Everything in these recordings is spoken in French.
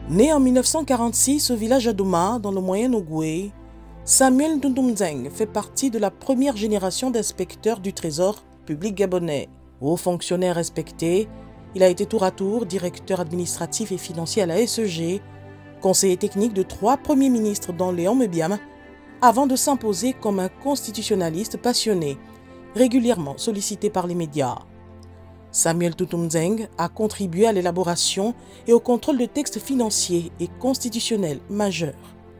Né en 1946 au village Adoma, dans le Moyen-Ogooué, Samuel Ntoumdzengue fait partie de la première génération d'inspecteurs du Trésor public gabonais. Haut fonctionnaire respecté, il a été tour à tour directeur administratif et financier à la SEG, conseiller technique de 3 premiers ministres dont Léon Mebiam, avant de s'imposer comme un constitutionnaliste passionné, régulièrement sollicité par les médias. Samuel Ntoumdzengue a contribué à l'élaboration et au contrôle de textes financiers et constitutionnels majeurs.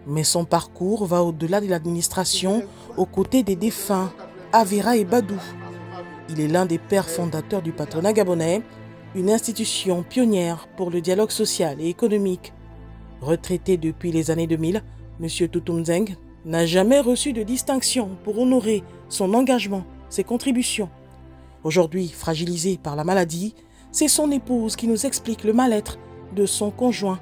Mais son parcours va au-delà de l'administration, aux côtés des défunts Avera et Badou. Il est l'un des pères fondateurs du patronat gabonais, une institution pionnière pour le dialogue social et économique. Retraité depuis les années 2000, M. Ntoumdzengue n'a jamais reçu de distinction pour honorer son engagement, ses contributions. Aujourd'hui fragilisé par la maladie, c'est son épouse qui nous explique le mal-être de son conjoint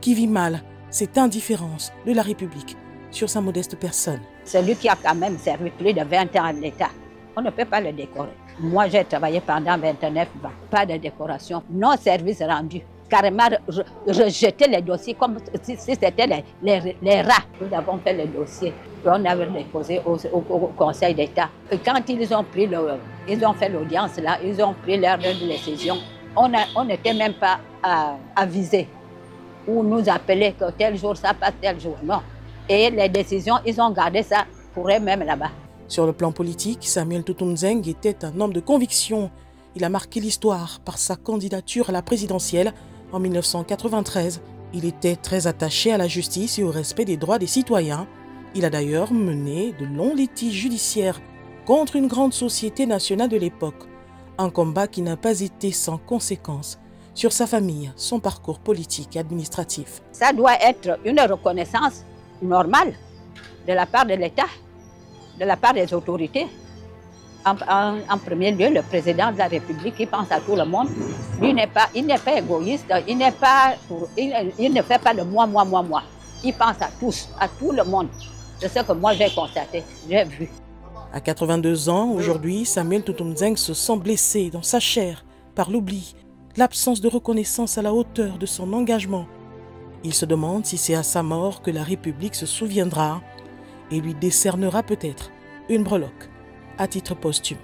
qui vit mal cette indifférence de la République sur sa modeste personne. C'est lui qui a quand même servi plus de 20 ans à l'État. On ne peut pas le décorer. Moi, j'ai travaillé pendant 29 ans. Pas de décoration, non service rendu. Carrément rejeter les dossiers comme si c'était les rats. Nous avons fait le dossier. On avait déposé au Conseil d'État. Quand ils ont fait l'audience là, ils ont pris leur décision. On n'était même pas avisés. Ou nous appeler que tel jour ça passe, tel jour non. Et les décisions, ils ont gardé ça pour eux-mêmes là-bas. Sur le plan politique, Samuel Ntoumdzengue était un homme de conviction. Il a marqué l'histoire par sa candidature à la présidentielle en 1993. Il était très attaché à la justice et au respect des droits des citoyens. Il a d'ailleurs mené de longs litiges judiciaires contre une grande société nationale de l'époque. Un combat qui n'a pas été sans conséquences sur sa famille, son parcours politique et administratif. Ça doit être une reconnaissance normale de la part de l'État, de la part des autorités. En premier lieu, le président de la République qui pense à tout le monde, lui il n'est pas égoïste, il ne fait pas de moi. Il pense à tous, à tout le monde. C'est ce que moi j'ai constaté, j'ai vu. À 82 ans, aujourd'hui, Samuel Ntoumdzengue se sent blessé dans sa chair par l'oubli, l'absence de reconnaissance à la hauteur de son engagement. Il se demande si c'est à sa mort que la République se souviendra et lui décernera peut-être une breloque à titre posthume.